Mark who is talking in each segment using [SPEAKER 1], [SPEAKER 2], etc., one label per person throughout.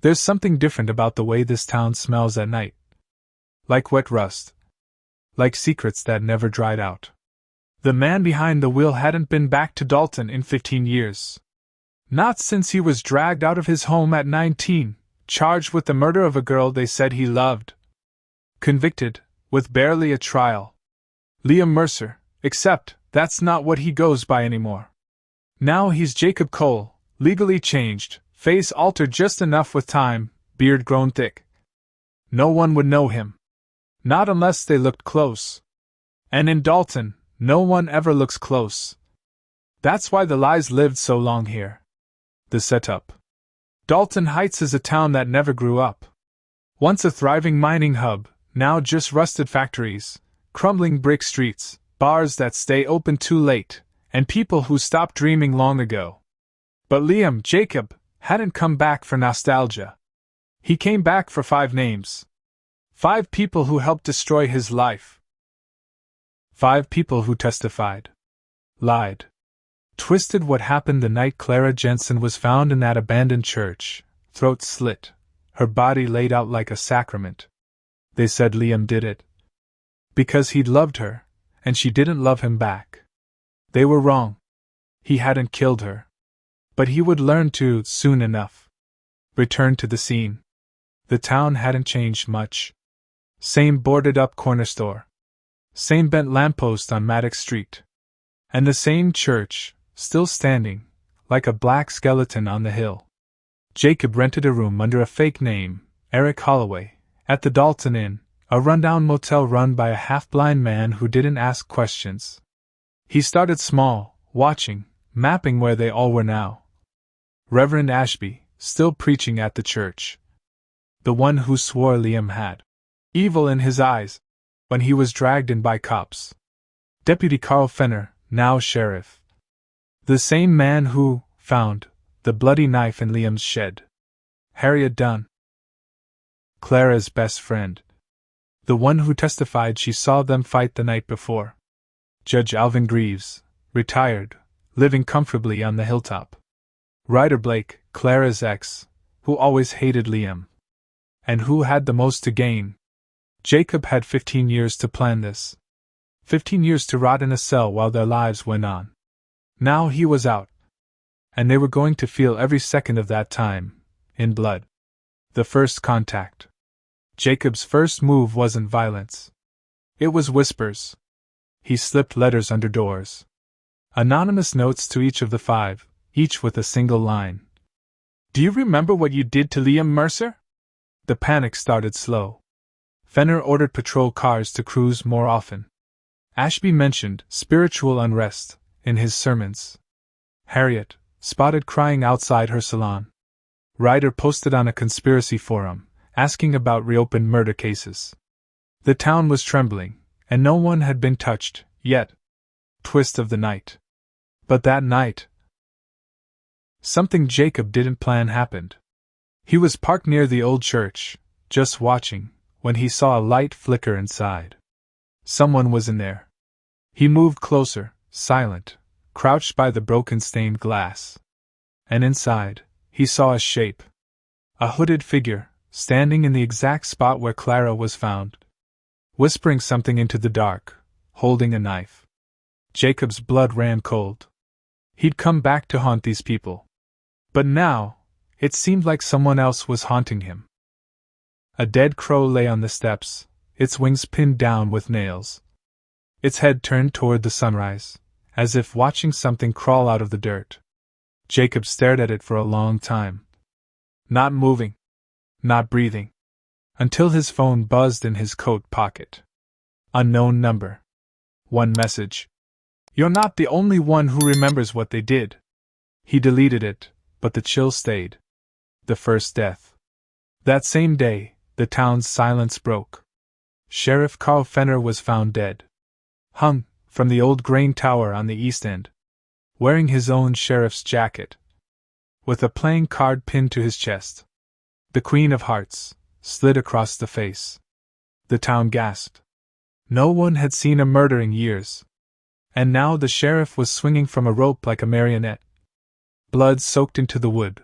[SPEAKER 1] There's something different about the way this town smells at night. Like wet rust. Like secrets that never dried out. The man behind the wheel hadn't been back to Dalton in 15 years. Not since he was dragged out of his home at 19, charged with the murder of a girl they said he loved. Convicted, with barely a trial. Liam Mercer, except that's not what he goes by anymore. Now he's Jacob Cole, legally changed, face altered just enough with time, beard grown thick. No one would know him. Not unless they looked close. And in Dalton, no one ever looks close. That's why the lies lived so long here. The setup. Dalton Heights is a town that never grew up. Once a thriving mining hub, now just rusted factories, crumbling brick streets, bars that stay open too late, and people who stopped dreaming long ago. But Liam, Jacob, hadn't come back for nostalgia. He came back for 5 names. 5 people who helped destroy his life. 5 people who testified. Lied. Twisted what happened the night Clara Jensen was found in that abandoned church, throat slit, her body laid out like a sacrament. They said Liam did it. Because he'd loved her, and she didn't love him back. They were wrong. He hadn't killed her. But he would learn to, soon enough. Return to the scene. The town hadn't changed much. Same boarded-up corner store. Same bent lamppost on Maddox Street. And the same church, still standing, like a black skeleton on the hill. Jacob rented a room under a fake name, Eric Holloway, at the Dalton Inn, a rundown motel run by a half-blind man who didn't ask questions. He started small, watching, mapping where they all were now. Reverend Ashby, still preaching at the church. The one who swore Liam had evil in his eyes, when he was dragged in by cops. Deputy Carl Fenner, now sheriff. The same man who found the bloody knife in Liam's shed. Harriet Dunn. Clara's best friend. The one who testified she saw them fight the night before. Judge Alvin Greaves, retired, living comfortably on the hilltop. Ryder Blake, Clara's ex, who always hated Liam. And who had the most to gain. Jacob had 15 years to plan this. 15 years to rot in a cell while their lives went on. Now he was out. And they were going to feel every second of that time, in blood. The first contact. Jacob's first move wasn't violence. It was whispers. He slipped letters under doors. Anonymous notes to each of the 5, each with a single line. Do you remember what you did to Liam Mercer? The panic started slow. Fenner ordered patrol cars to cruise more often. Ashby mentioned spiritual unrest in his sermons. Harriet, spotted crying outside her salon. Ryder posted on a conspiracy forum, asking about reopened murder cases. The town was trembling, and no one had been touched, yet. Twist of the night. But that night, something Jacob didn't plan happened. He was parked near the old church, just watching, when he saw a light flicker inside. Someone was in there. He moved closer, silent, crouched by the broken stained glass. And inside, he saw a shape. A hooded figure, standing in the exact spot where Clara was found. Whispering something into the dark, holding a knife. Jacob's blood ran cold. He'd come back to haunt these people. But now, it seemed like someone else was haunting him. A dead crow lay on the steps, its wings pinned down with nails. Its head turned toward the sunrise, as if watching something crawl out of the dirt. Jacob stared at it for a long time. Not moving. Not breathing. Until his phone buzzed in his coat pocket. Unknown number. One message. You're not the only one who remembers what they did. He deleted it, but the chill stayed. The first death. That same day, the town's silence broke. Sheriff Carl Fenner was found dead. Hung from the old grain tower on the East End. Wearing his own sheriff's jacket. With a playing card pinned to his chest. The Queen of Hearts, slid across the face. The town gasped. No one had seen a murder in years. And now the sheriff was swinging from a rope like a marionette. Blood soaked into the wood,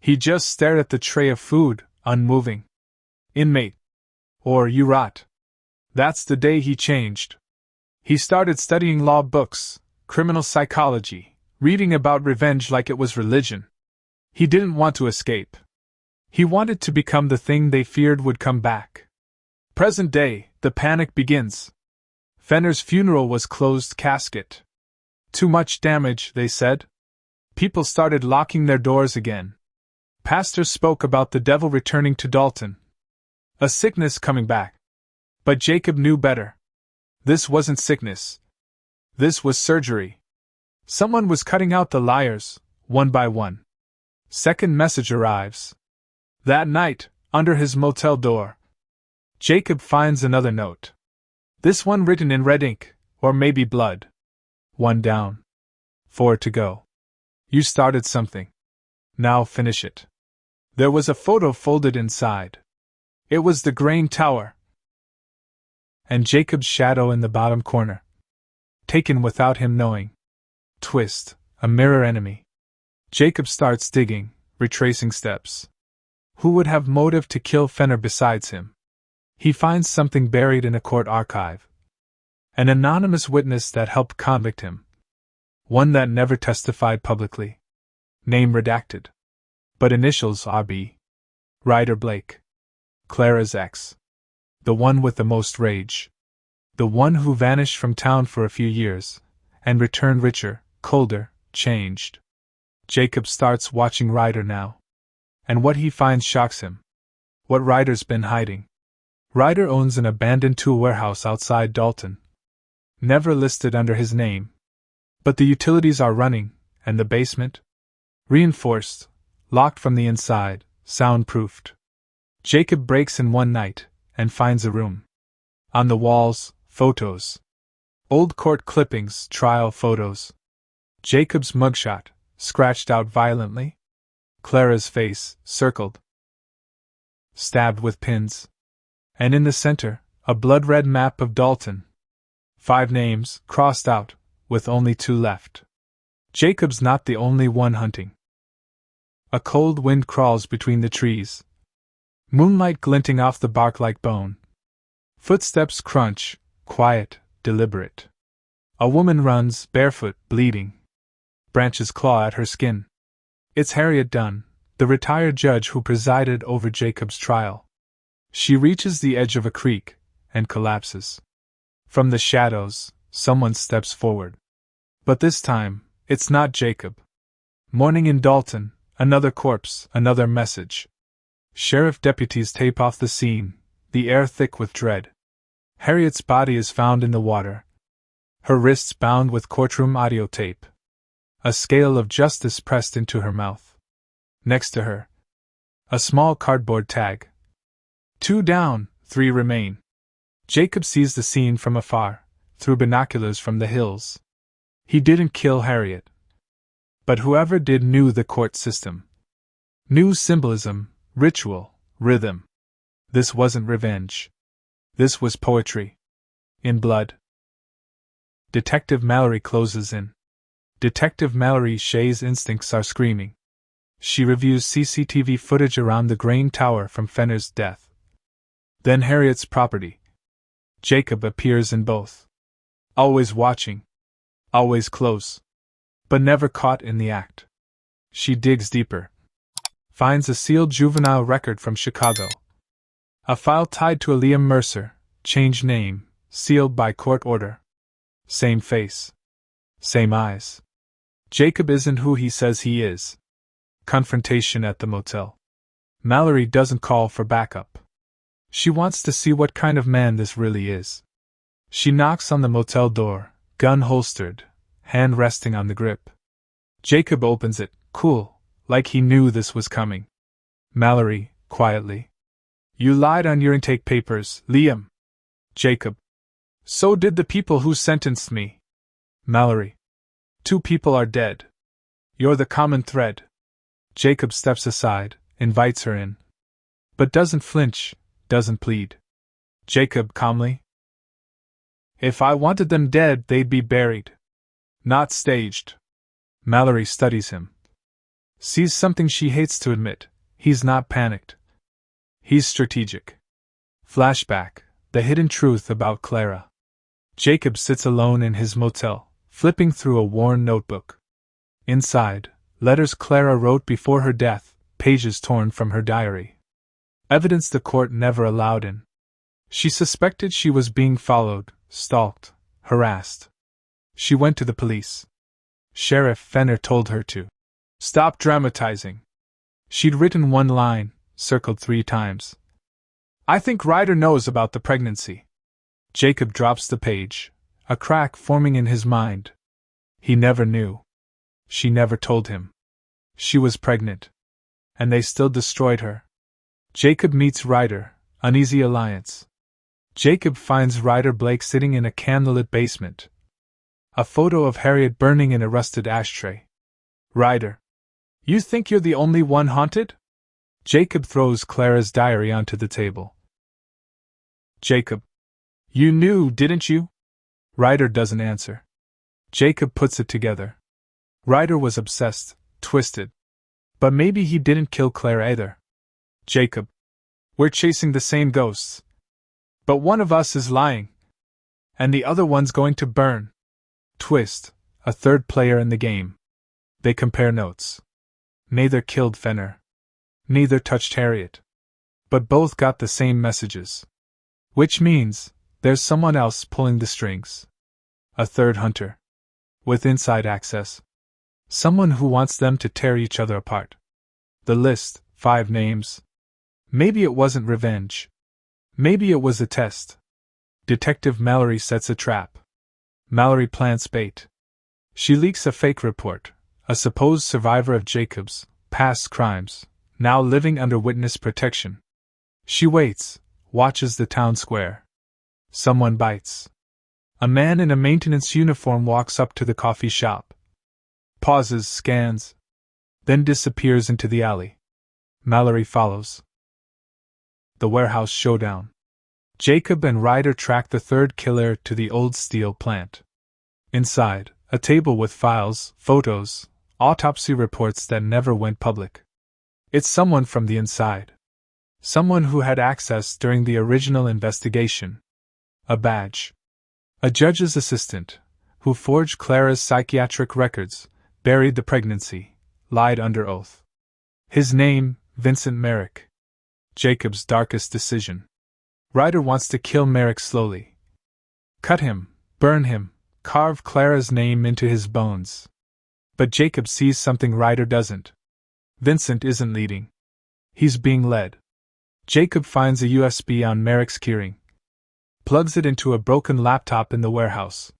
[SPEAKER 1] He just stared at the tray of food, unmoving. Inmate. Or you rot. That's the day he changed. He started studying law books, criminal psychology, reading about revenge like it was religion. He didn't want to escape. He wanted to become the thing they feared would come back. Present day, the panic begins. Fenner's funeral was closed casket. Too much damage, they said. People started locking their doors again. Pastors spoke about the devil returning to Dalton. A sickness coming back. But Jacob knew better. This wasn't sickness. This was surgery. Someone was cutting out the liars, one by one. Second message arrives. That night, under his motel door, Jacob finds another note. This one written in red ink, or maybe blood. 1 down. 4 to go. You started something. Now finish it. There was a photo folded inside. It was the grain tower. And Jacob's shadow in the bottom corner. Taken without him knowing. Twist, a mirror enemy. Jacob starts digging, retracing steps. Who would have motive to kill Fenner besides him? He finds something buried in a court archive. An anonymous witness that helped convict him. One that never testified publicly. Name redacted. But initials RB. Ryder Blake. Clara's ex. The one with the most rage. The one who vanished from town for a few years, and returned richer, colder, changed. Jacob starts watching Ryder now. And what he finds shocks him. What Ryder's been hiding. Ryder owns an abandoned tool warehouse outside Dalton. Never listed under his name. But the utilities are running, and the basement? Reinforced, locked from the inside, soundproofed. Jacob breaks in one night, and finds a room. On the walls, photos. Old court clippings, trial photos. Jacob's mugshot, scratched out violently. Clara's face, circled. Stabbed with pins. And in the center, a blood-red map of Dalton. 5 names, crossed out, with only 2 left. Jacob's not the only one hunting. A cold wind crawls between the trees. Moonlight glinting off the bark like bone. Footsteps crunch, quiet, deliberate. A woman runs, barefoot, bleeding. Branches claw at her skin. It's Harriet Dunn, the retired judge who presided over Jacob's trial. She reaches the edge of a creek, and collapses. From the shadows, someone steps forward. But this time, it's not Jacob. Morning in Dalton, another corpse, another message. Sheriff deputies tape off the scene, the air thick with dread. Harriet's body is found in the water. Her wrists bound with courtroom audio tape. A scale of justice pressed into her mouth. Next to her, a small cardboard tag. 2 down, 3 remain. Jacob sees the scene from afar, through binoculars from the hills. He didn't kill Harriet. But whoever did knew the court system. Knew symbolism, ritual, rhythm. This wasn't revenge. This was poetry. In blood. Detective Mallory closes in. Detective Mallory Shea's instincts are screaming. She reviews CCTV footage around the grain tower from Fenner's death. Then Harriet's property. Jacob appears in both. Always watching. Always close. But never caught in the act. She digs deeper. Finds a sealed juvenile record from Chicago. A file tied to a Liam Mercer, changed name, sealed by court order. Same face. Same eyes. Jacob isn't who he says he is. Confrontation at the motel. Mallory doesn't call for backup. She wants to see what kind of man this really is. She knocks on the motel door, gun holstered, hand resting on the grip. Jacob opens it, cool, like he knew this was coming. Mallory, quietly. You lied on your intake papers, Liam. Jacob. So did the people who sentenced me. Mallory. 2 people are dead. You're the common thread. Jacob steps aside, invites her in. But doesn't flinch, doesn't plead. Jacob calmly. If I wanted them dead, they'd be buried. Not staged. Mallory studies him. Sees something she hates to admit. He's not panicked. He's strategic. Flashback, the hidden truth about Clara. Jacob sits alone in his motel, flipping through a worn notebook. Inside, letters Clara wrote before her death, pages torn from her diary. Evidence the court never allowed in. She suspected she was being followed, stalked, harassed. She went to the police. Sheriff Fenner told her to stop dramatizing. She'd written one line, circled 3 times. I think Ryder knows about the pregnancy. Jacob drops the page, a crack forming in his mind. He never knew. She never told him. She was pregnant. And they still destroyed her. Jacob meets Ryder, uneasy alliance. Jacob finds Ryder Blake sitting in a candlelit basement. A photo of Harriet burning in a rusted ashtray. Ryder. You think you're the only one haunted? Jacob throws Clara's diary onto the table. Jacob. You knew, didn't you? Ryder doesn't answer. Jacob puts it together. Ryder was obsessed, twisted. But maybe he didn't kill Clara either. Jacob. We're chasing the same ghosts. But one of us is lying. And the other one's going to burn. Twist, a third player in the game. They compare notes. Neither killed Fenner. Neither touched Harriet. But both got the same messages. Which means, there's someone else pulling the strings. A third hunter. With inside access. Someone who wants them to tear each other apart. The list, 5 names. Maybe it wasn't revenge. Maybe it was a test. Detective Mallory sets a trap. Mallory plants bait. She leaks a fake report, a supposed survivor of Jacob's past crimes, now living under witness protection. She waits, watches the town square. Someone bites. A man in a maintenance uniform walks up to the coffee shop. Pauses, scans. Then disappears into the alley. Mallory follows. The warehouse showdown. Jacob and Ryder track the third killer to the old steel plant. Inside, a table with files, photos, autopsy reports that never went public. It's someone from the inside. Someone who had access during the original investigation. A badge. A judge's assistant, who forged Clara's psychiatric records, buried the pregnancy, lied under oath. His name, Vincent Merrick. Jacob's darkest decision. Ryder wants to kill Merrick slowly. Cut him, burn him, carve Clara's name into his bones. But Jacob sees something Ryder doesn't. Vincent isn't leading. He's being led. Jacob finds a USB on Merrick's keyring. Plugs it into a broken laptop in the warehouse.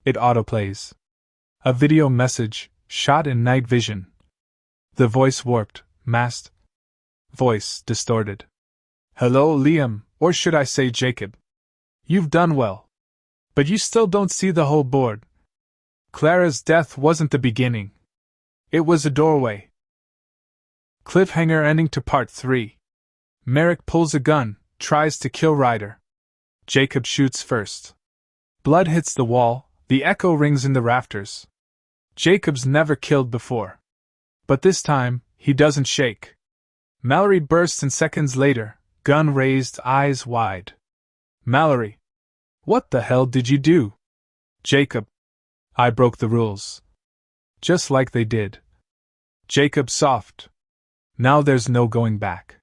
[SPEAKER 1] It autoplays. A video message, shot in night vision. The voice warped, masked. Voice distorted. Hello, Liam, or should I say Jacob? You've done well. But you still don't see the whole board. Clara's death wasn't the beginning. It was a doorway. Cliffhanger ending to part 3. Merrick pulls a gun, tries to kill Ryder. Jacob shoots first. Blood hits the wall, the echo rings in the rafters. Jacob's never killed before. But this time, he doesn't shake. Mallory bursts in seconds later, gun raised, eyes wide. Mallory. What the hell did you do? Jacob. I broke the rules. Just like they did. Jacob soft. Now there's no going back.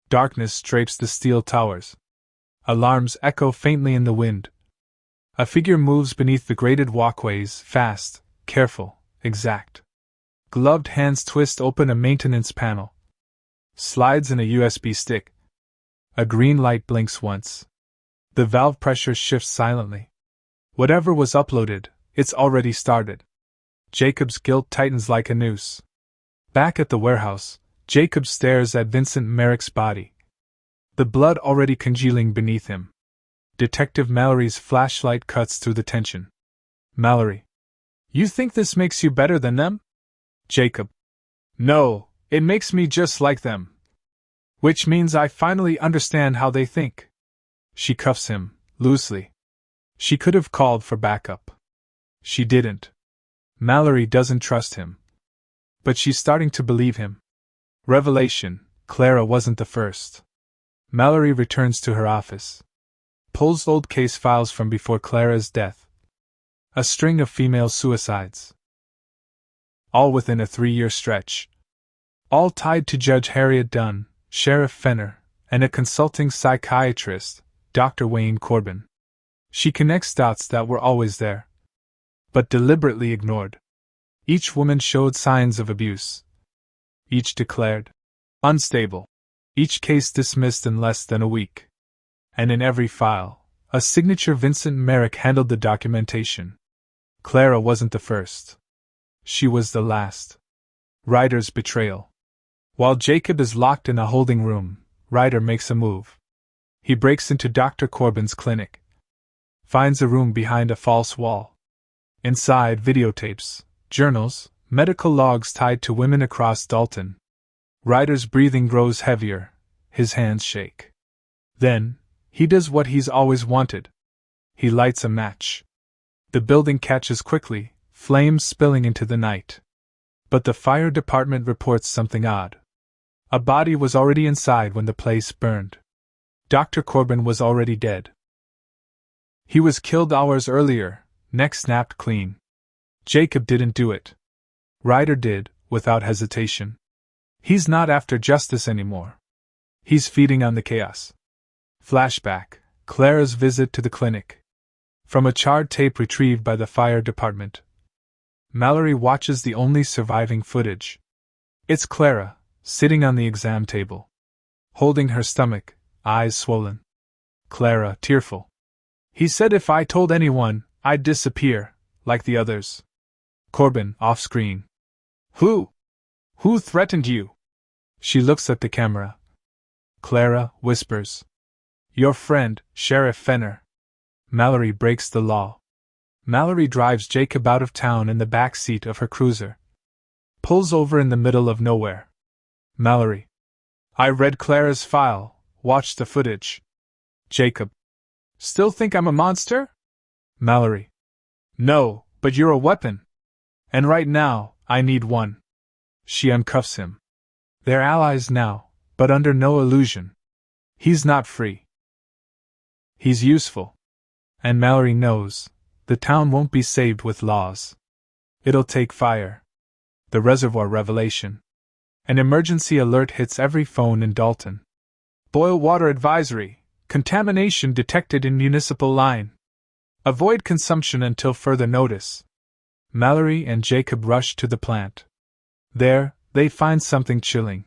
[SPEAKER 1] Darkness drapes the steel towers. Alarms echo faintly in the wind. A figure moves beneath the grated walkways, fast, careful, exact. Gloved hands twist open a maintenance panel. Slides in a USB stick. A green light blinks once. The valve pressure shifts silently. Whatever was uploaded, it's already started. Jacob's guilt tightens like a noose. Back at the warehouse, Jacob stares at Vincent Merrick's body. The blood already congealing beneath him. Detective Mallory's flashlight cuts through the tension. Mallory. You think this makes you better than them? Jacob. No, it makes me just like them. Which means I finally understand how they think. She cuffs him, loosely. She could have called for backup. She didn't. Mallory doesn't trust him. But she's starting to believe him. Revelation, Clara wasn't the first. Mallory returns to her office. Pulls old case files from before Clara's death. A string of female suicides. All within a 3-year stretch. All tied to Judge Harriet Dunn, Sheriff Fenner, and a consulting psychiatrist, Dr. Wayne Corbin. She connects dots that were always there, but deliberately ignored. Each woman showed signs of abuse. Each declared unstable. Each case dismissed in less than a week. And in every file, a signature. Vincent Merrick handled the documentation. Clara wasn't the first. She was the last. Ryder's betrayal. While Jacob is locked in a holding room, Ryder makes a move. He breaks into Dr. Corbin's clinic. Finds a room behind a false wall. Inside, videotapes, journals, medical logs tied to women across Dalton. Ryder's breathing grows heavier, his hands shake. Then, he does what he's always wanted. He lights a match. The building catches quickly, flames spilling into the night. But the fire department reports something odd. A body was already inside when the place burned. Dr. Corbin was already dead. He was killed hours earlier, neck snapped clean. Jacob didn't do it. Ryder did, without hesitation. He's not after justice anymore. He's feeding on the chaos. Flashback, Clara's visit to the clinic. From a charred tape retrieved by the fire department. Mallory watches the only surviving footage. It's Clara, sitting on the exam table. Holding her stomach, eyes swollen. Clara, tearful. He said if I told anyone, I'd disappear, like the others. Corbin, off-screen. Who? Who threatened you? She looks at the camera. Clara whispers. Your friend, Sheriff Fenner. Mallory breaks the law. Mallory drives Jacob out of town in the back seat of her cruiser. Pulls over in the middle of nowhere. Mallory. I read Clara's file, watched the footage. Jacob. Still think I'm a monster? Mallory. No, but you're a weapon. And right now, I need one. She uncuffs him. They're allies now, but under no illusion. He's not free. He's useful. And Mallory knows, the town won't be saved with laws. It'll take fire. The reservoir revelation. An emergency alert hits every phone in Dalton. Boil water advisory. Contamination detected in municipal line. Avoid consumption until further notice. Mallory and Jacob rush to the plant. There, they find something chilling.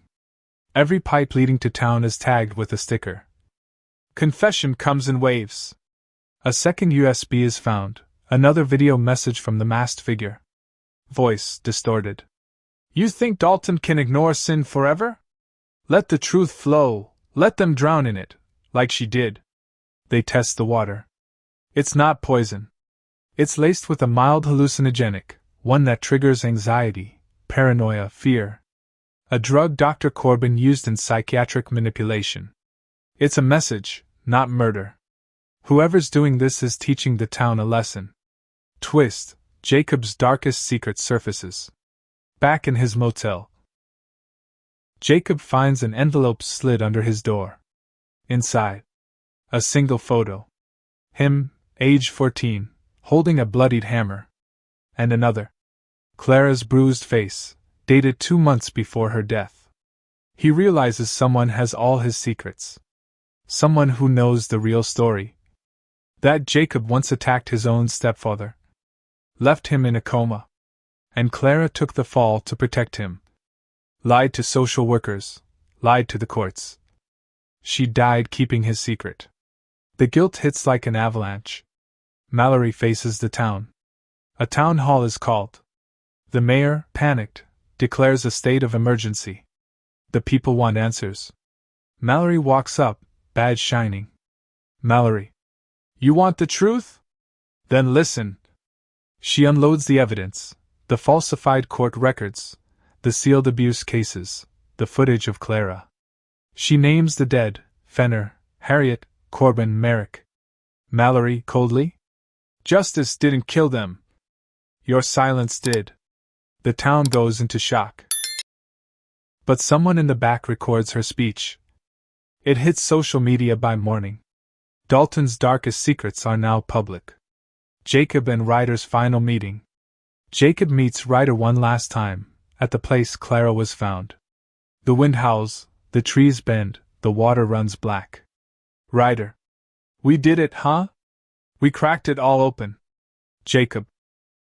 [SPEAKER 1] Every pipe leading to town is tagged with a sticker. Confession comes in waves. A second USB is found, another video message from the masked figure. Voice distorted. You think Dalton can ignore sin forever? Let the truth flow, let them drown in it, like she did. They test the water. It's not poison. It's laced with a mild hallucinogenic, one that triggers anxiety, paranoia, fear. A drug Dr. Corbin used in psychiatric manipulation. It's a message, not murder. Whoever's doing this is teaching the town a lesson. Twist, Jacob's darkest secret surfaces. Back in his motel, Jacob finds an envelope slid under his door. Inside, a single photo. Him, age 14, holding a bloodied hammer. And another. Clara's bruised face, dated 2 months before her death. He realizes someone has all his secrets. Someone who knows the real story. That Jacob once attacked his own stepfather. Left him in a coma. And Clara took the fall to protect him. Lied to social workers. Lied to the courts. She died keeping his secret. The guilt hits like an avalanche. Mallory faces the town. A town hall is called. The mayor, panicked, declares a state of emergency. The people want answers. Mallory walks up, badge shining. Mallory. You want the truth? Then listen. She unloads the evidence, the falsified court records, the sealed abuse cases, the footage of Clara. She names the dead, Fenner, Harriet, Corbin, Merrick. Mallory, coldly? Justice didn't kill them. Your silence did. The town goes into shock. But someone in the back records her speech. It hits social media by morning. Dalton's darkest secrets are now public. Jacob and Ryder's final meeting. Jacob meets Ryder one last time, at the place Clara was found. The wind howls, the trees bend, the water runs black. Ryder. We did it, huh? We cracked it all open. Jacob.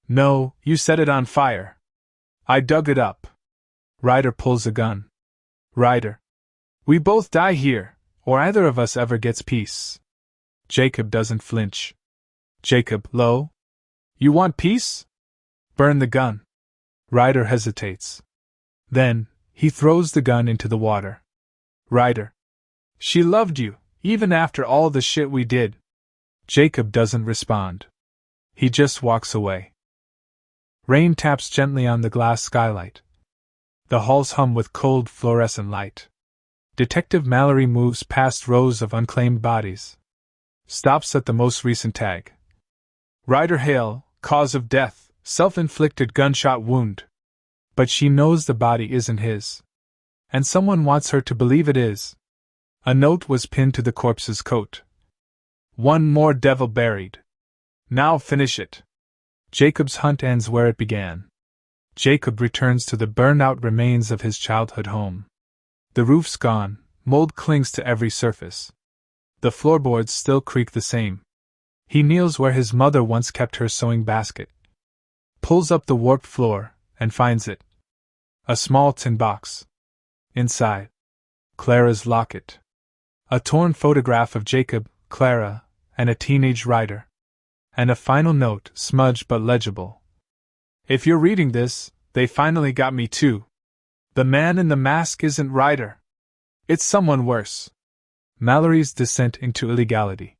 [SPEAKER 1] No, you set it on fire. I dug it up. Ryder pulls a gun. Ryder. We both die here, or either of us ever gets peace. Jacob doesn't flinch. Jacob, low? You want peace? Burn the gun. Ryder hesitates. Then, he throws the gun into the water. Ryder. She loved you, even after all the shit we did. Jacob doesn't respond. He just walks away. Rain taps gently on the glass skylight. The halls hum with cold fluorescent light. Detective Mallory moves past rows of unclaimed bodies. Stops at the most recent tag. Ryder Hale, cause of death, self-inflicted gunshot wound. But she knows the body isn't his. And someone wants her to believe it is. A note was pinned to the corpse's coat. One more devil buried. Now finish it. Jacob's hunt ends where it began. Jacob returns to the burned-out remains of his childhood home. The roof's gone, mold clings to every surface. The floorboards still creak the same. He kneels where his mother once kept her sewing basket. Pulls up the warped floor, and finds it. A small tin box. Inside, Clara's locket. A torn photograph of Jacob, Clara, and a teenage Ryder. And a final note, smudged but legible. If you're reading this, they finally got me too. The man in the mask isn't Ryder. It's someone worse. Mallory's descent into illegality.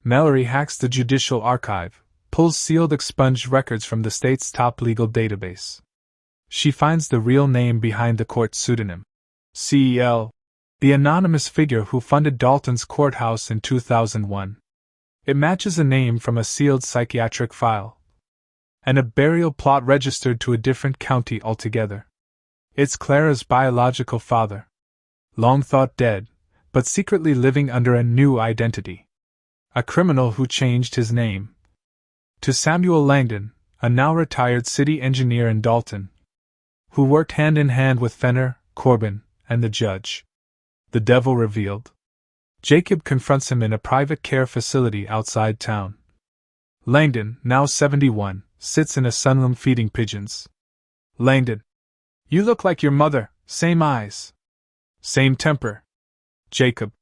[SPEAKER 1] Mallory hacks the judicial archive, pulls sealed expunged records from the state's top legal database. She finds the real name behind the court pseudonym. CEL, the anonymous figure who funded Dalton's courthouse in 2001. It matches a name from a sealed psychiatric file. And a burial plot registered to a different county altogether. It's Clara's biological father. Long thought dead, but secretly living under a new identity. A criminal who changed his name to Samuel Langdon, a now retired city engineer in Dalton, who worked hand in hand with Fenner, Corbin, and the judge. The devil revealed. Jacob confronts him in a private care facility outside town. Langdon, now 71, sits in a sunroom feeding pigeons. Langdon. You look like your mother, same eyes. Same temper. Jacob.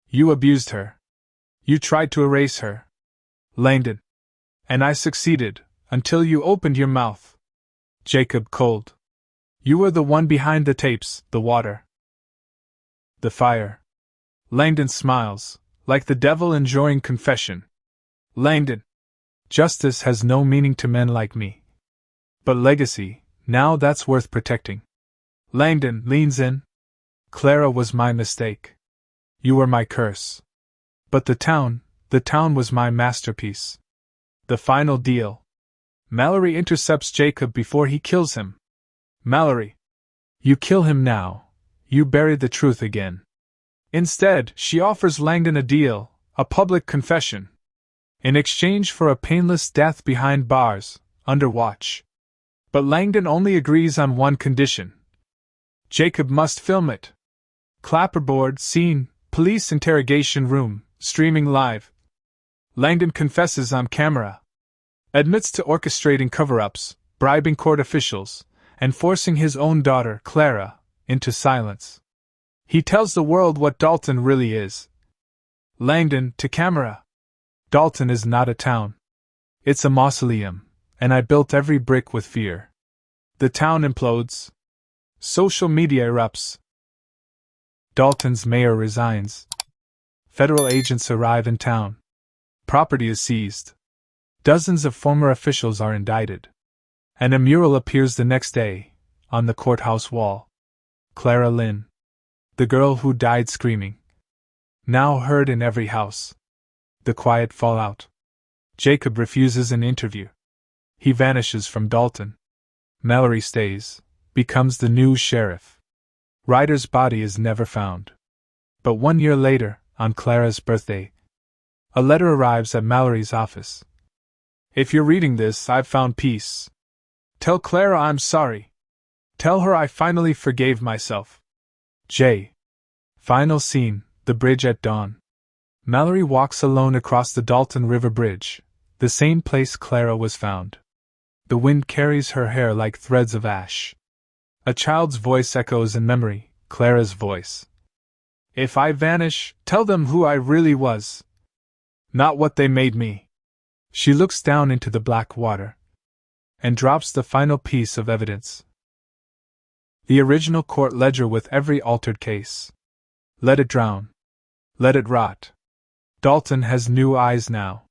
[SPEAKER 1] You abused her. You tried to erase her. Langdon. And I succeeded, until you opened your mouth. Jacob cold. You were the one behind the tapes, the water. The fire. Langdon smiles, like the devil enjoying confession. Langdon. Justice has no meaning to men like me. But legacy, now that's worth protecting. Langdon leans in. Clara was my mistake. You were my curse. But the town was my masterpiece. The final deal. Mallory intercepts Jacob before he kills him. Mallory. You kill him now. You bury the truth again. Instead, she offers Langdon a deal, a public confession. In exchange for a painless death behind bars, under watch. But Langdon only agrees on one condition. Jacob must film it. Clapperboard scene, police interrogation room, streaming live. Langdon confesses on camera. Admits to orchestrating cover-ups, bribing court officials, and forcing his own daughter, Clara, into silence. He tells the world what Dalton really is. Langdon, to camera. Dalton is not a town. It's a mausoleum, and I built every brick with fear. The town implodes. Social media erupts. Dalton's mayor resigns. Federal agents arrive in town. Property is seized. Dozens of former officials are indicted. And a mural appears the next day, on the courthouse wall. Clara Lynn. The girl who died screaming. Now heard in every house. The quiet fallout. Jacob refuses an interview. He vanishes from Dalton. Mallory stays, becomes the new sheriff. Ryder's body is never found. But 1 year later, on Clara's birthday, a letter arrives at Mallory's office. If you're reading this, I've found peace. Tell Clara I'm sorry. Tell her I finally forgave myself. J. Final scene, the bridge at dawn. Mallory walks alone across the Dalton River Bridge, the same place Clara was found. The wind carries her hair like threads of ash. A child's voice echoes in memory, Clara's voice. If I vanish, tell them who I really was. Not what they made me. She looks down into the black water and drops the final piece of evidence. The original court ledger with every altered case. Let it drown. Let it rot. Dalton has new eyes now.